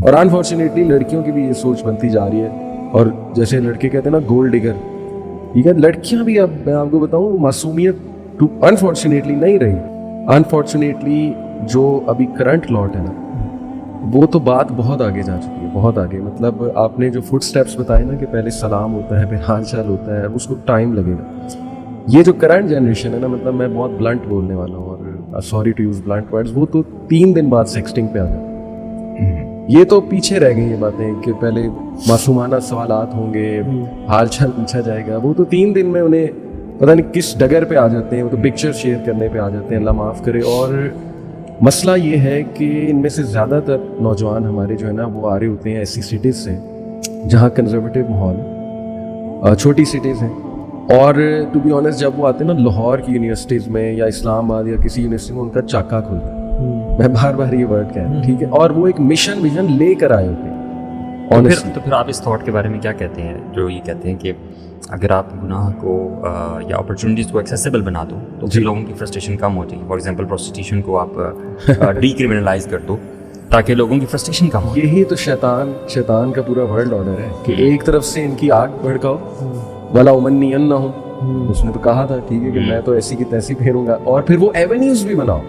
और अनफॉर्चुनेटली लड़कियों की भी ये सोच बनती जा रही है। और जैसे लड़के कहते हैं ना गोल्ड डिगर, ठीक है, लड़कियां भी, अब मैं आपको बताऊं, मासूमियत टू अनफॉर्चुनेटली नहीं रही। अनफॉर्चुनेटली जो अभी करंट लॉट है ना, वो तो बात बहुत आगे जा चुकी है, बहुत आगे। मतलब आपने जो फुट स्टेप्स बताए ना कि पहले सलाम होता है फिर हाल चाल होता है, उसको टाइम लगेगा। ये जो करंट जनरेशन है ना, मतलब मैं बहुत ब्लंट बोलने वाला हूँ और sorry to use blunt words, वो तो 3 दिन बाद सेक्सटिंग पे आ जाता है। ये तो पीछे रह गई ये बातें कि पहले मासूमाना सवालात होंगे, हाल चाल पूछा जाएगा, वो तो 3 दिन में उन्हें पता नहीं किस डगर पे आ जाते हैं, वो तो पिक्चर शेयर करने पे आ जाते हैं, अल्लाह माफ़ करे। और मसला ये है कि इनमें से ज़्यादातर नौजवान हमारे जो है ना, वो आ रहे होते हैं ऐसी सिटीज़ से जहाँ कंजर्वेटिव माहौल, छोटी सिटीज़ हैं। और टू बी ऑनेस्ट, जब वो आते हैं ना लाहौर की यूनिवर्सिटीज़ में या इस्लामाबाद या किसी यूनिवर्सिटी में, उनका चाका खुलता है। मैं बार बार ये वर्ड कह रहा हूँ, ठीक है, और वो एक मिशन विजन लेकर आए होते हैं। तो फिर आप इस थॉट के बारे में क्या कहते हैं जो ये कहते हैं कि अगर आप गुनाह को या अपॉर्चुनिटीज़ को एक्सेसिबल बना दो तो फिर लोगों की फ्रस्ट्रेशन कम हो जाएगी। फॉर एग्जांपल प्रोस्टिट्यूशन को आप डीक्रिमिनलाइज कर दो ताकि लोगों की फ्रस्ट्रेशन कम हो। यही तो शैतान का पूरा वर्ल्ड ऑर्डर है कि एक तरफ से इनकी आग भड़काओ, वाला उमन्नियन ना हो, उसने तो कहा था, ठीक है, कि मैं तो ऐसी की तैसी फेरूंगा। और फिर वो एवेन्यूज भी बनाओ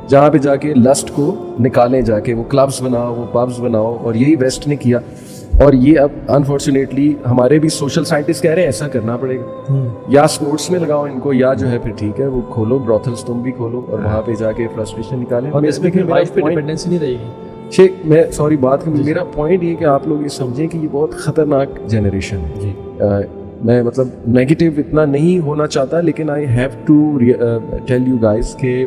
जहाँ पे जाके लस्ट को निकालें, जाके वो क्लब्स बनाओ, वो पब्स बनाओ। और यही वेस्ट ने किया। और ये अब अनफॉर्चुनेटली हमारे भी सोशल साइंटिस्ट कह रहे हैं ऐसा करना पड़ेगा, या स्पोर्ट्स में लगाओ इनको, या जो है फिर ठीक है वो खोलो ब्रॉथल्स, तुम भी खोलो और वहाँ पे जाके फ्रस्ट्रेशन निकालें। और इसमें फिर वाइफ पे डिपेंडेंसी नहीं रहेगी। शेख, मैं सॉरी बात कर, मेरा पॉइंट ये कि आप लोग ये समझें कि ये बहुत ख़तरनाक जनरेशन है। मैं मतलब नेगेटिव इतना नहीं होना चाहता, लेकिन I have to tell you guys के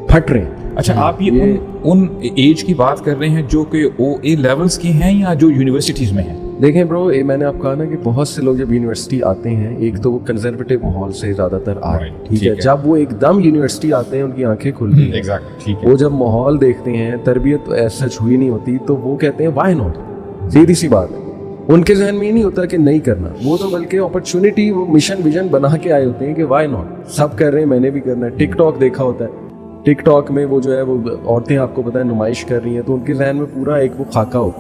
फट रहे हैं। अच्छा, आप ये उन एज की बात कर रहे हैं जो कि OA लेवल्स की हैं या जो यूनिवर्सिटीज़ में हैं? देखें ब्रो, ये मैंने आपको कहा ना कि बहुत से लोग जब यूनिवर्सिटी आते हैं, एक तो वो कंजर्वेटिव माहौल से ज़्यादातर आ रहे हैं, ठीक है। जब वो एकदम यूनिवर्सिटी आते हैं, उनकी आंखें खुलती हैं, ठीक है। वो जब माहौल देखते हैं, तरबियत ऐसा सच हुई नहीं होती, तो वो कहते हैं वाई नॉट। सीधी सी बात है, उनके जहन में ही नहीं होता कि नहीं करना, वो तो बल्कि अपॉर्चुनिटी, वो मिशन विजन बना के आए होते हैं कि वाई नॉट, सब कर रहे हैं, मैंने भी करना है। टिकटॉक देखा होता है, टिकटॉक में वो जो है वो औरतें आपको पता है नुमाइश कर रही हैं, तो उनके जहन में पूरा एक वो खाका हो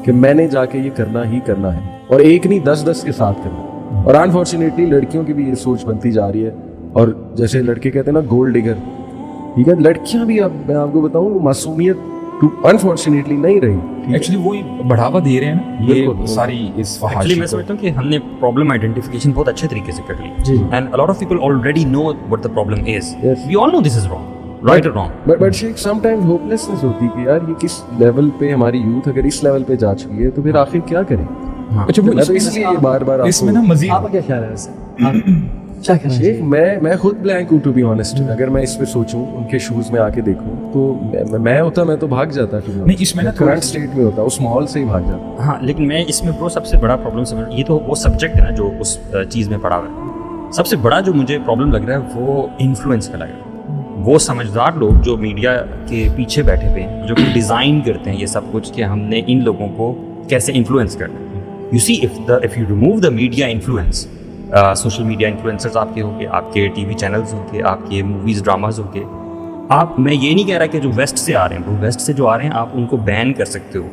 कि मैंने जाके ये करना ही करना है, और एक नहीं 10-10 के साथ करना। और अनफॉर्चुनेटली लड़कियों की भी ये सोच बनती जा रही है। और जैसे लड़के कहते हैं ना गोल्ड डिगर, ठीक है, लड़कियां भी, अब मैं आपको बताऊं, मासूमियत टू अनफॉर्चुनेटली नहीं रही। एक्चुअली वो बढ़ावा दे रहे हैं ना ये सारी इस एक्चुअली मैं समझता हूँ कि हमने प्रॉब्लम आइडेंटिफिकेशन बहुत अच्छे तरीके से कर ली, and a lot of people already know what the problem is. We all know this is wrong, right or wrong, but शेख समटाइम्स होपलेसनेस होती है कि यार ये किस लेवल पे हमारी यूथ अगर इस लेवल पे जा चुकी है तो फिर आखिर क्या करें। अच्छा, वो इसलिए ये बार-बार इसमें ना मजीद आपका क्या ख्याल है इससे? शेख, मैं खुद ब्लैंक हूँ टू बी ऑनेस्ट। अगर मैं इस पे सोचूं, उनके शूज में आके देखूं, तो मैं होता, मैं तो भाग जाता। नहीं, इसमें ना करंट स्टेट में होता, उस माहौल से ही भाग जाता। हाँ, लेकिन मैं इसमें ब्रो सबसे बड़ा प्रॉब्लम समझ, ये तो वो सब्जेक्ट है ना जो उस चीज़ में पड़ा हुआ है। सबसे बड़ा जो मुझे प्रॉब्लम लग रहा है वो इन्फ्लुएंस का लग रहा है। वो समझदार लोग जो मीडिया के पीछे बैठे हुए हैं, जो कि डिज़ाइन करते हैं ये सब कुछ कि हमने इन लोगों को कैसे इन्फ्लुएंस करना है। You see, if you remove the media influence, social media influencers आपके होंगे, आपके टीवी चैनल्स होंगे, आपके मूवीज़ ड्रामाज होंगे, आप, मैं ये नहीं कह रहा कि जो वेस्ट से आ रहे हैं, वो वेस्ट से जो आ रहे हैं आप उनको बैन कर सकते हो,